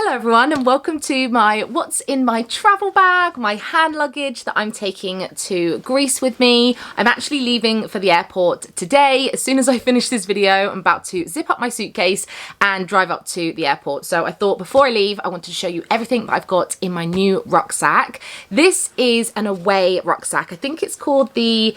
Hello everyone and welcome to my what's in my travel bag, my hand luggage that I'm taking to Greece with me. I'm actually leaving for the airport today. As soon as I finish this video, I'm about to zip up my suitcase and drive up to the airport. So I thought before I leave, I wanted to show you everything that I've got in my new rucksack. This is an away rucksack. I think it's called the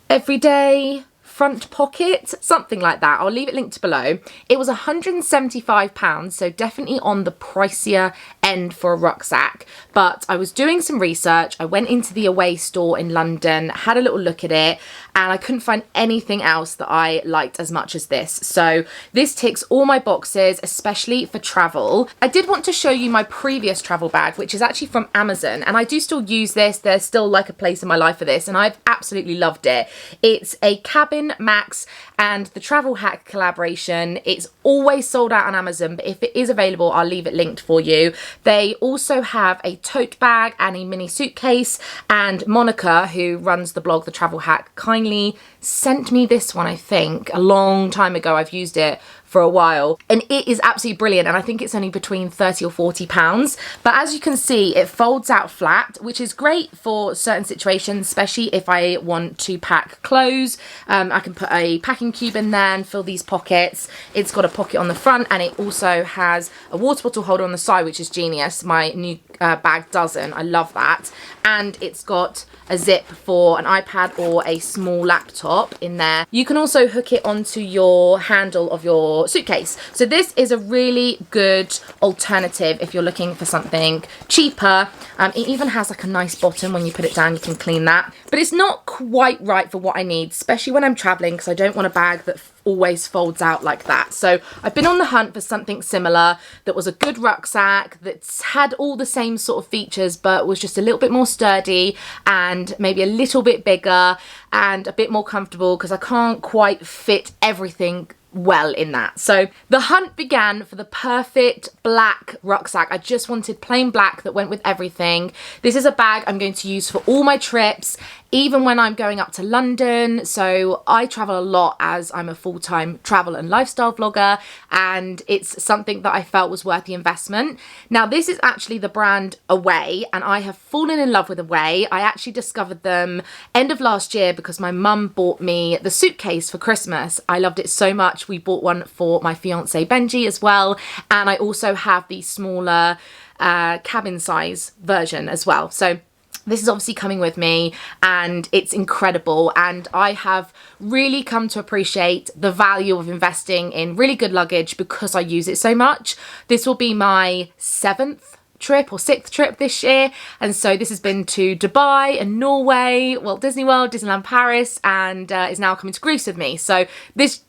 Everyday Front Pocket, something like that. I'll leave it linked below. It was £175, so definitely on the pricier end for a rucksack. But I was doing some research. I went into the Away store in London, had a little look at it, and I couldn't find anything else that I liked as much as this. So this ticks all my boxes, especially for travel. I did want to show you my previous travel bag, which is actually from Amazon, and I do still use this. There's still like a place in my life for this, and I've absolutely loved it. It's a Cabin Max and the Travel Hack collaboration. It's always sold out on Amazon, but if it is available, I'll leave it linked for you. They also have a tote bag and a mini suitcase, and Monica, who runs the blog The Travel Hack, kindly sent me this one, I think, a long time ago. I've used it for a while and it is absolutely brilliant, and I think it's only between 30 or 40 pounds. But as you can see, it folds out flat, which is great for certain situations, especially if I want to pack clothes. I can put a packing cube in there and fill these pockets. It's got a pocket on the front, and it also has a water bottle holder on the side, which is genius. My new bag doesn't. I love that. And it's got a zip for an iPad or a small laptop in there. You can also hook it onto your handle of your suitcase. So this is a really good alternative if you're looking for something cheaper. It even has like a nice bottom. When you put it down, you can clean that. But it's not quite right for what I need, especially when I'm traveling, because I don't want a bag that always folds out like that. So I've been on the hunt for something similar that was a good rucksack, that's had all the same sort of features but was just a little bit more sturdy and maybe a little bit bigger and a bit more comfortable, because I can't quite fit everything well in that. So the hunt began for the perfect black rucksack. I just wanted plain black that went with everything. This is a bag I'm going to use for all my trips, even when I'm going up to London. So I travel a lot as I'm a full-time travel and lifestyle vlogger, and it's something that I felt was worth the investment. Now this is actually the brand Away, and I have fallen in love with Away. I actually discovered them end of last year because my mum bought me the suitcase for Christmas. I loved it so much. We bought one for my fiance Benji as well, and I also have the smaller cabin size version as well. So this is obviously coming with me, and it's incredible, and I have really come to appreciate the value of investing in really good luggage because I use it so much. This will be my 7th trip or 6th trip this year, and so this has been to Dubai and Norway, Walt Disney World, Disneyland Paris, and is now coming to Greece with me. So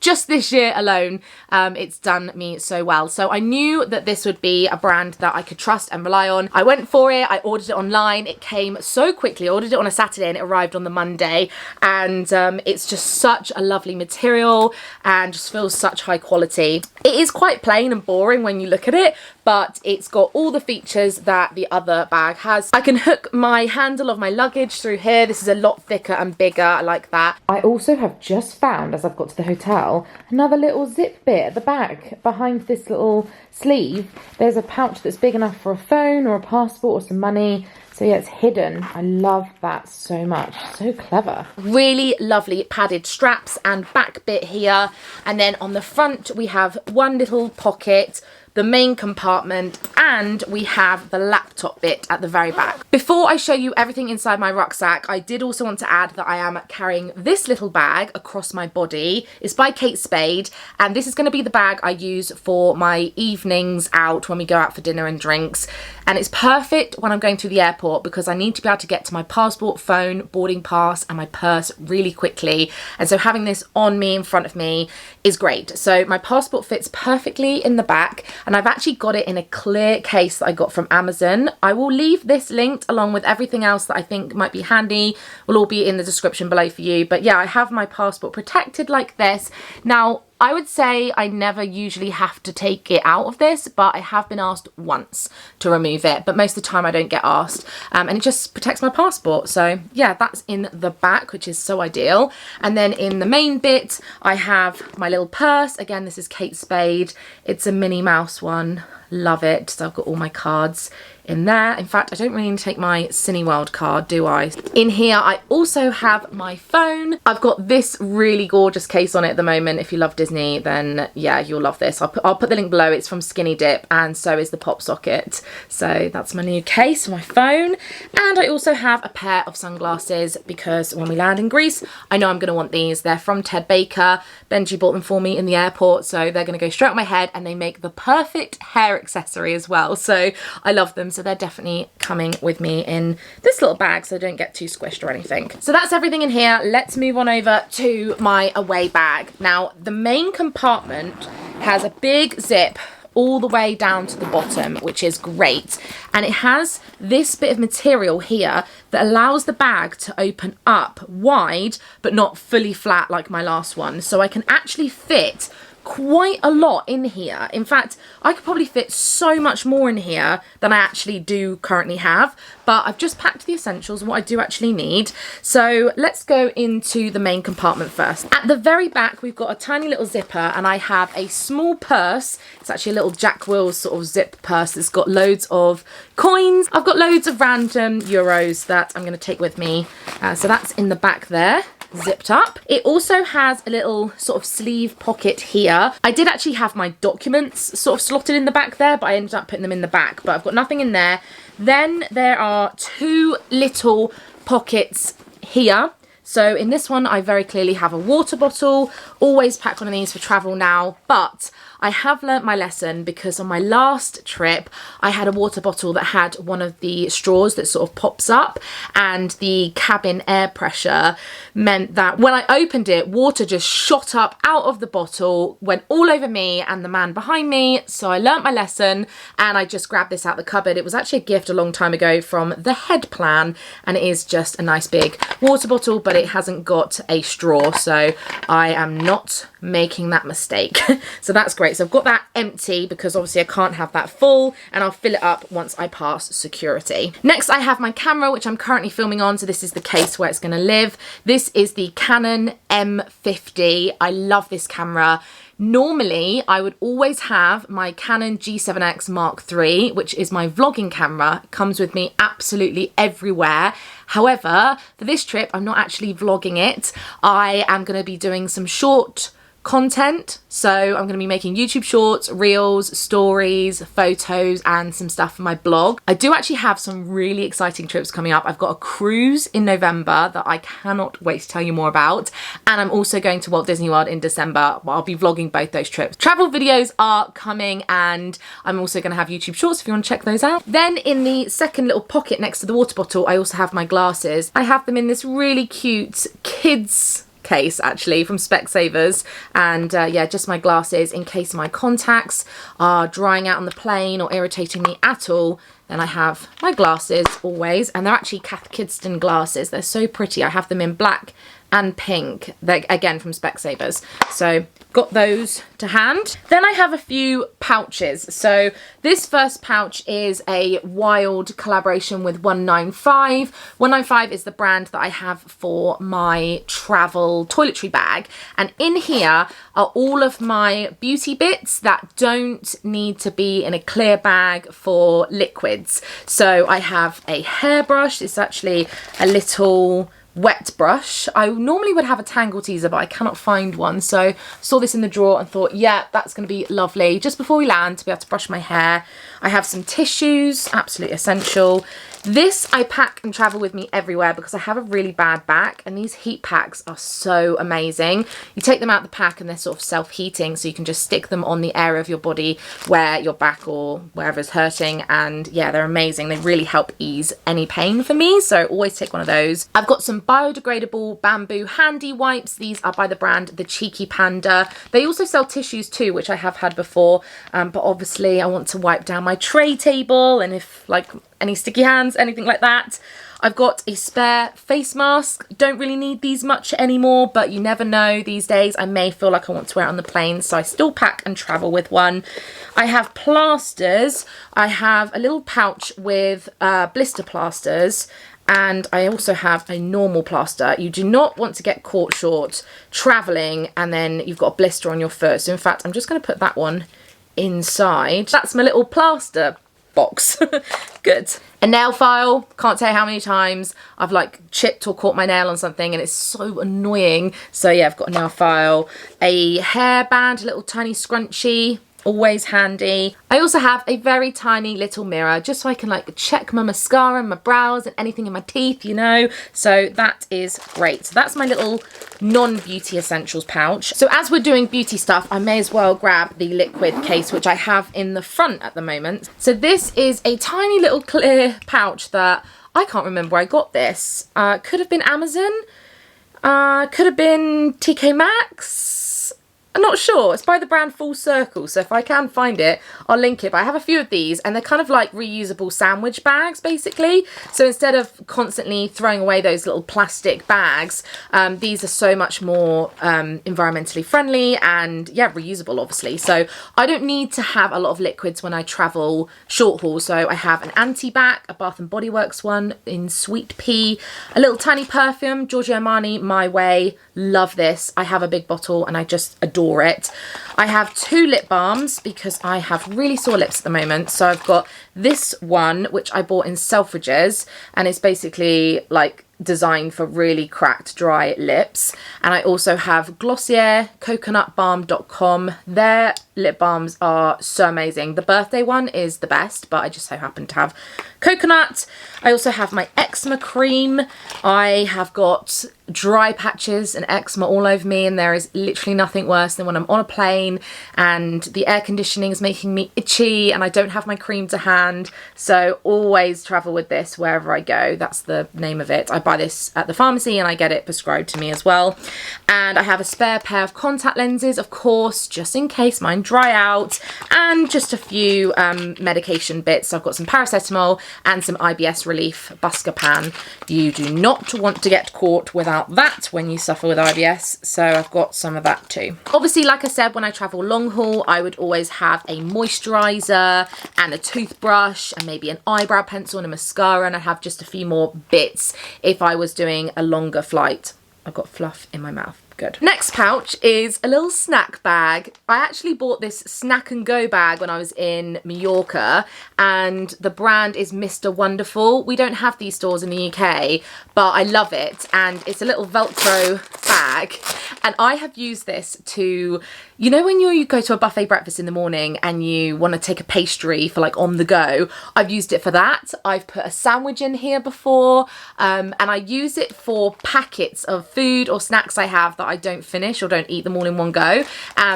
just this year alone, it's done me so well. So I knew that this would be a brand that I could trust and rely on. I went for it. I ordered it online. It came so quickly. I ordered it on a Saturday and it arrived on the Monday, and it's just such a lovely material and just feels such high quality. It is quite plain and boring when you look at it, but it's got all the features that the other bag has. I can hook my handle of my luggage through here. This is a lot thicker and bigger. I like that. I also have just found, as I've got to the hotel, another little zip bit at the back behind this little sleeve. There's a pouch that's big enough for a phone or a passport or some money. So yeah, it's hidden. I love that so much. So clever. Really lovely padded straps and back bit here. And then on the front, we have one little pocket, the main compartment, and we have the laptop bit at the very back. Before I show you everything inside my rucksack, I did also want to add that I am carrying this little bag across my body. It's by Kate Spade, and this is going to be the bag I use for my evenings out when we go out for dinner and drinks. And it's perfect when I'm going through the airport because I need to be able to get to my passport, phone, boarding pass, and my purse really quickly. And so having this on me in front of me is great. So my passport fits perfectly in the back, and I've actually got it in a clear case that I got from Amazon. I will leave this linked along with everything else that I think might be handy. Will all be in the description below for you. But yeah, I have my passport protected like this. Now, I would say I never usually have to take it out of this, but I have been asked once to remove it, but most of the time I don't get asked, and it just protects my passport. So yeah, that's in the back, which is so ideal. And then in the main bit, I have my little purse. Again, this is Kate Spade. It's a Minnie Mouse one. love it. So I've got all my cards in there. In fact, I don't really need to take my Cineworld card, do I? In here, I also have my phone. I've got this really gorgeous case on it at the moment. If you love Disney, then yeah, you'll love this. I'll put the link below. It's from Skinny Dip, and so is the pop socket. So that's my new case for my phone. And I also have a pair of sunglasses because when we land in Greece, I know I'm gonna want these. They're from Ted Baker. Benji bought them for me in the airport, so they're gonna go straight on my head, and they make the perfect hair accessory as well. So I love them. So they're definitely coming with me in this little bag so they don't get too squished or anything. So that's everything in here. Let's move on over to my away bag. Now, the main compartment has a big zip all the way down to the bottom, which is great. And it has this bit of material here that allows the bag to open up wide, but not fully flat like my last one. So I can actually fit quite a lot in here. In fact, I could probably fit so much more in here than I actually do currently have, but I've just packed the essentials and what I do actually need. So let's go into the main compartment first. At the very back, we've got a tiny little zipper, and I have a small purse. It's actually a little Jack Wills sort of zip purse that's got loads of coins. I've got loads of random euros that I'm going to take with me. So that's in the back there, zipped up. It also has a little sort of sleeve pocket here. I did actually have my documents sort of slotted in the back there, but I ended up putting them in the back, but I've got nothing in there. Then there are two little pockets here. So in this one, I very clearly have a water bottle. Always pack one of these for travel now, but I have learnt my lesson because on my last trip, I had a water bottle that had one of the straws that sort of pops up, and the cabin air pressure meant that when I opened it, water just shot up out of the bottle, went all over me and the man behind me. So I learnt my lesson and I just grabbed this out the cupboard. It was actually a gift a long time ago from the Head Plan, and it is just a nice big water bottle, but it hasn't got a straw, so I am not making that mistake. So that's great. So I've got that empty because obviously I can't have that full, and I'll fill it up once I pass security. Next, I have my camera, which I'm currently filming on. So this is the case where it's going to live. This is the Canon M50. I love this camera. Normally, I would always have my Canon G7X Mark III, which is my vlogging camera. It comes with me absolutely everywhere. However, for this trip, I'm not actually vlogging it. I am going to be doing some short content. So I'm going to be making YouTube shorts, reels, stories, photos, and some stuff for my blog. I do actually have some really exciting trips coming up. I've got a cruise in November that I cannot wait to tell you more about. And I'm also going to Walt Disney World in December. I'll be vlogging both those trips. Travel videos are coming, and I'm also going to have YouTube shorts if you want to check those out. Then in the second little pocket next to the water bottle, I also have my glasses. I have them in this really cute kids case actually from Specsavers, and yeah, just my glasses in case my contacts are drying out on the plane or irritating me at all. Then I have my glasses always, and they're actually Cath Kidston glasses. They're so pretty. I have them in black and pink. They're again from Specsavers, so got those to hand. Then I have a few pouches. So this first pouch is a wild collaboration with 195. 195 is the brand that I have for my travel toiletry bag, and in here are all of my beauty bits that don't need to be in a clear bag for liquids. So I have a hairbrush. It's actually a little wet brush. I normally would have a Tangle Teezer, but I cannot find one, so saw this in the drawer and thought, yeah, that's going to be lovely just before we land to be able to brush my hair. I have some tissues, absolutely essential. This I pack and travel with me everywhere because I have a really bad back, and these heat packs are so amazing. You take them out the pack and they're sort of self-heating, so you can just stick them on the area of your body where your back or wherever's hurting, and yeah, they're amazing. They really help ease any pain for me, so always take one of those. I've got some biodegradable bamboo handy wipes. These are by the brand The Cheeky Panda. They also sell tissues too, which I have had before, but obviously I want to wipe down my tray table, and if like any sticky hands, anything like that. I've got a spare face mask. Don't really need these much anymore, but you never know these days. I may feel like I want to wear it on the plane, so I still pack and travel with one. I have plasters. I have a little pouch with blister plasters, and I also have a normal plaster. You do not want to get caught short traveling and then you've got a blister on your foot. So in fact, I'm just going to put that one inside. That's my little plaster box. Good. A nail file. Can't tell you how many times I've like chipped or caught my nail on something and it's so annoying. So yeah, I've got a nail file. A hairband, a little tiny scrunchie. Always handy. I also have a very tiny little mirror just so I can like check my mascara and my brows and anything in my teeth, you know. So that is great. So that's my little non-beauty essentials pouch. So as we're doing beauty stuff, I may as well grab the liquid case, which I have in the front at the moment. So this is a tiny little clear pouch that I can't remember where I got this. Could have been Amazon. Could have been TK Maxx. I'm not sure. It's by the brand Full Circle, so if I can find it, I'll link it. But I have a few of these, and they're kind of like reusable sandwich bags, basically. So instead of constantly throwing away those little plastic bags, these are so much more environmentally friendly and, yeah, reusable, obviously. So I don't need to have a lot of liquids when I travel short haul. So I have an anti-bac, a Bath & Body Works one in Sweet Pea, a little tiny perfume, Giorgio Armani, My Way. Love this. I have a big bottle and I just adore it. I have 2 lip balms because I have really sore lips at the moment. So I've got this one, which I bought in Selfridges, and it's basically like designed for really cracked, dry lips. And I also have Glossier coconutbalm.com. Their lip balms are so amazing. The birthday one is the best, but I just so happen to have coconut. I also have my eczema cream. I have got dry patches and eczema all over me, and there is literally nothing worse than when I'm on a plane and the air conditioning is making me itchy and I don't have my cream to hand. So always travel with this wherever I go. That's the name of it. I buy this at the pharmacy and I get it prescribed to me as well. And I have a spare pair of contact lenses, of course, just in case mine dry out, and just a few medication bits. So I've got some paracetamol and some IBS relief Buscopan. You do not want to get caught without that when you suffer with IBS, so I've got some of that too. Obviously, like I said, when I travel long haul, I would always have a moisturizer and a toothbrush and maybe an eyebrow pencil and a mascara, and I'd have just a few more bits if I was doing a longer flight. I've got fluff in my mouth. Good. Next pouch is a little snack bag. I actually bought this snack and go bag when I was in Mallorca, and the brand is Mr. Wonderful. We don't have these stores in the UK, but I love it, and it's a little Velcro bag, and I have used this to, you know, when you go to a buffet breakfast in the morning and you want to take a pastry for like on the go, I've used it for that. I've put a sandwich in here before, and I use it for packets of food or snacks I have that I don't finish or don't eat them all in one go,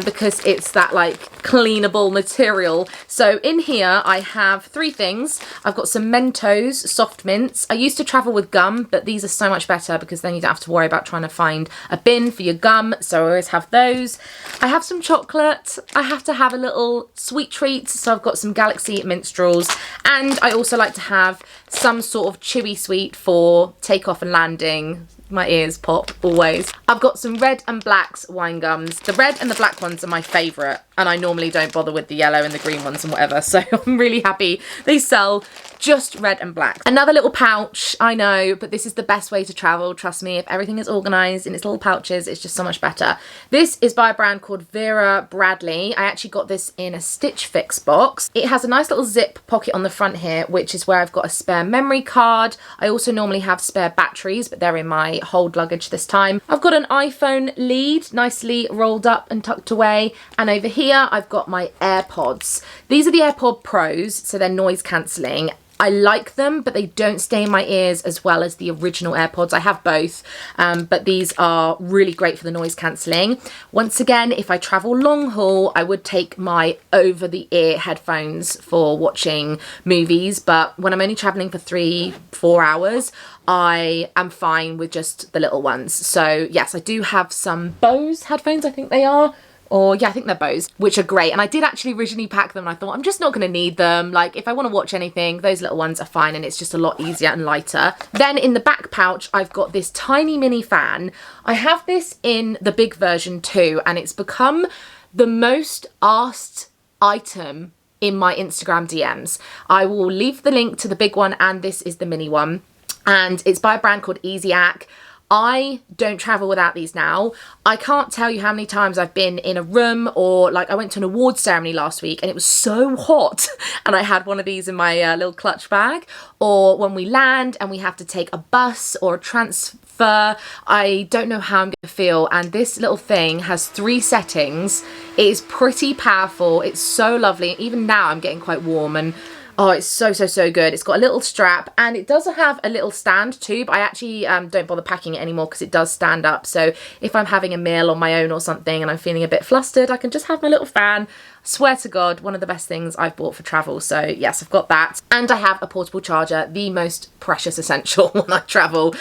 because it's that like cleanable material. So in here I have 3 things. I've got some Mentos soft mints. I used to travel with gum, but these are so much better because then you don't have to worry about trying to find a bin for your gum, so I always have those. I have some chocolate. I have to have a little sweet treat, so I've got some Galaxy Minstrels, and I also like to have some sort of chewy sweet for takeoff and landing. My ears pop always. I've got some Red and Black's wine gums. The red and the black ones are my favourite, and I normally don't bother with the yellow and the green ones and whatever, so I'm really happy they sell just red and black. Another little pouch, I know, but this is the best way to travel, trust me. If everything is organised in its little pouches, it's just so much better. This is by a brand called Vera Bradley. I actually got this in a Stitch Fix box. It has a nice little zip pocket on the front here, which is where I've got a spare memory card. I also normally have spare batteries, but they're in my hold luggage this time. I've got an iPhone lead nicely rolled up and tucked away, and over here I've got my AirPods. These are the AirPod Pros, so they're noise cancelling. I like them, but they don't stay in my ears as well as the original AirPods. I have both, but these are really great for the noise cancelling. Once again, if I travel long haul, I would take my over-the-ear headphones for watching movies, but when I'm only travelling for 3-4 hours, I am fine with just the little ones. So yes, I do have some Bose headphones, I think they are. Or yeah, I think they're Bose, which are great. And I did actually originally pack them and I thought, I'm just not going to need them. Like if I want to watch anything, those little ones are fine, and it's just a lot easier and lighter. Then in the back pouch, I've got this tiny mini fan. I have this in the big version too, and it's become the most asked item in my Instagram DMs. I will leave the link to the big one, and this is the mini one. And it's by a brand called Easy Ack. I don't travel without these now. I can't tell you how many times I've been in a room, or like I went to an awards ceremony last week and it was so hot and I had one of these in my little clutch bag, or when we land and we have to take a bus or a transfer. I don't know how I'm going to feel, and this little thing has 3 settings. It is pretty powerful. It's so lovely. Even now I'm getting quite warm, and oh, it's so good. It's got a little strap, and it does have a little stand too, but I actually don't bother packing it anymore because it does stand up. So if I'm having a meal on my own or something and I'm feeling a bit flustered, I can just have my little fan. Swear to God, one of the best things I've bought for travel. So yes, I've got that. And I have a portable charger, the most precious essential when I travel.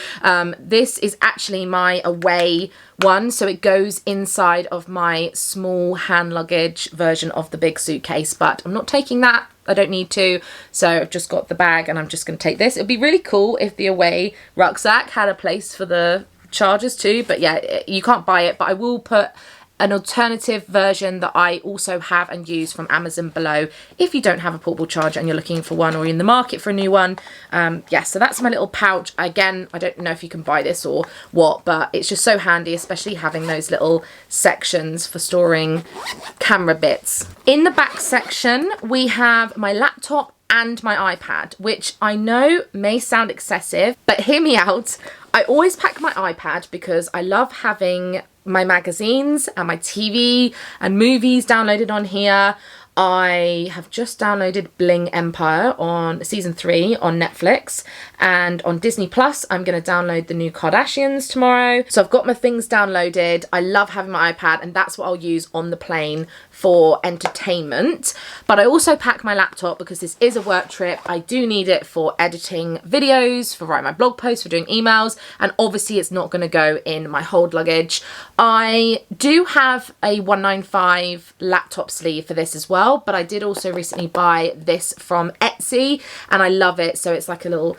This is actually my away one, so it goes inside of my small hand luggage version of the big suitcase, but I'm not taking that. I don't need to, so I've just got the bag and I'm just going to take this. It would be really cool if the away rucksack had a place for the chargers too, but yeah, you can't buy it, but I will put an alternative version that I also have and use from Amazon below if you don't have a portable charger and you're looking for one or you're in the market for a new one. Yeah, so that's my little pouch. Again, I don't know if you can buy this or what, but it's just so handy, especially having those little sections for storing camera bits. In the back section, we have my laptop and my iPad, which I know may sound excessive, but hear me out. I always pack my iPad because I love having my magazines and my TV and movies downloaded on here. I have just downloaded Bling Empire on season 3 on Netflix, and on Disney Plus I'm going to download the new Kardashians tomorrow. So I've got my things downloaded. I love having my iPad, and that's what I'll use on the plane for entertainment. But I also pack my laptop because this is a work trip. I do need it for editing videos, for writing my blog posts, for doing emails, and obviously it's not going to go in my hold luggage. I do have a 195 laptop sleeve for this as well, but I did also recently buy this from Etsy and I love it. So it's like a little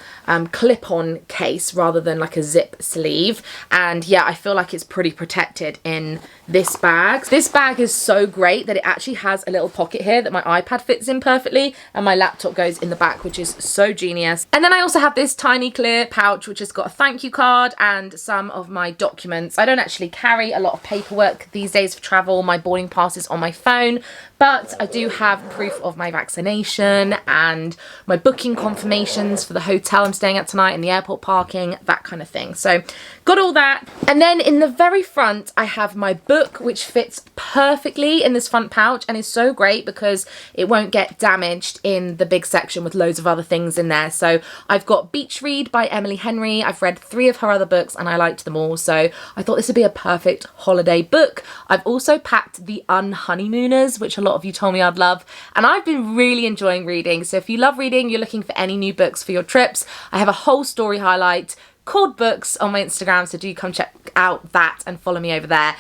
clip-on case rather than like a zip sleeve, and yeah, I feel like it's pretty protected in this bag. This bag is so great that it actually has a little pocket here that my iPad fits in perfectly, and my laptop goes in the back, which is so genius. And then I also have this tiny clear pouch which has got a thank you card and some of my documents. I don't actually carry a lot of paperwork these days for travel. My boarding pass is on my phone, but I do have proof of my vaccination and my booking confirmations for the hotel I'm staying at tonight and the airport parking, that kind of thing. So got all that. And then in the very front I have my book, which fits perfectly in this front pouch and is so great because it won't get damaged in the big section with loads of other things in there. So I've got Beach Read by Emily Henry. I've read 3 of her other books and I liked them all, so I thought this would be a perfect holiday book. I've also packed The Unhoneymooners, which a lot of you told me I'd love, and I've been really enjoying reading. So if you love reading, you're looking for any new books for your trips, I have a whole story highlight called Books on my Instagram, so do come check out that and follow me over there,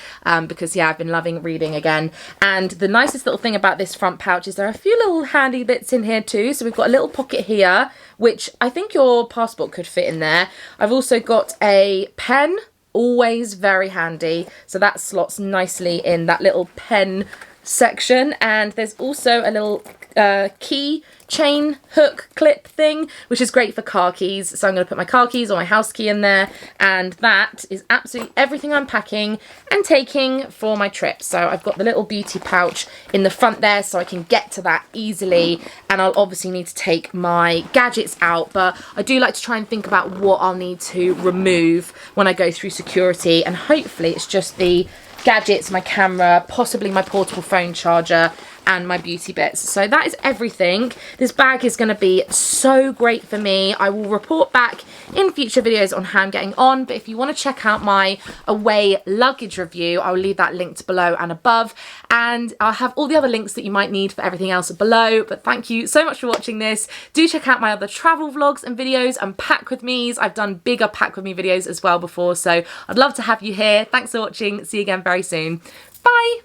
because yeah, I've been loving reading again. And the nicest little thing about this front pouch is there are a few little handy bits in here too. So we've got a little pocket here, which I think your passport could fit in there. I've also got a pen, always very handy, so that slots nicely in that little pen section. And there's also a little key chain hook clip thing, which is great for car keys. So I'm going to put my car keys or my house key in there, and that is absolutely everything I'm packing and taking for my trip. So I've got the little beauty pouch in the front there so I can get to that easily, and I'll obviously need to take my gadgets out, but I do like to try and think about what I'll need to remove when I go through security, and hopefully it's just the gadgets, my camera, possibly my portable phone charger, and my beauty bits. So that is everything. This bag is going to be so great for me. I will report back in future videos on how I'm getting on, but if you want to check out my away luggage review, I will leave that linked below and above, and I'll have all the other links that you might need for everything else below. But thank you so much for watching this. Do check out my other travel vlogs and videos and pack with me's. I've done bigger pack with me videos as well before, so I'd love to have you here. Thanks for watching. See you again very soon. Bye.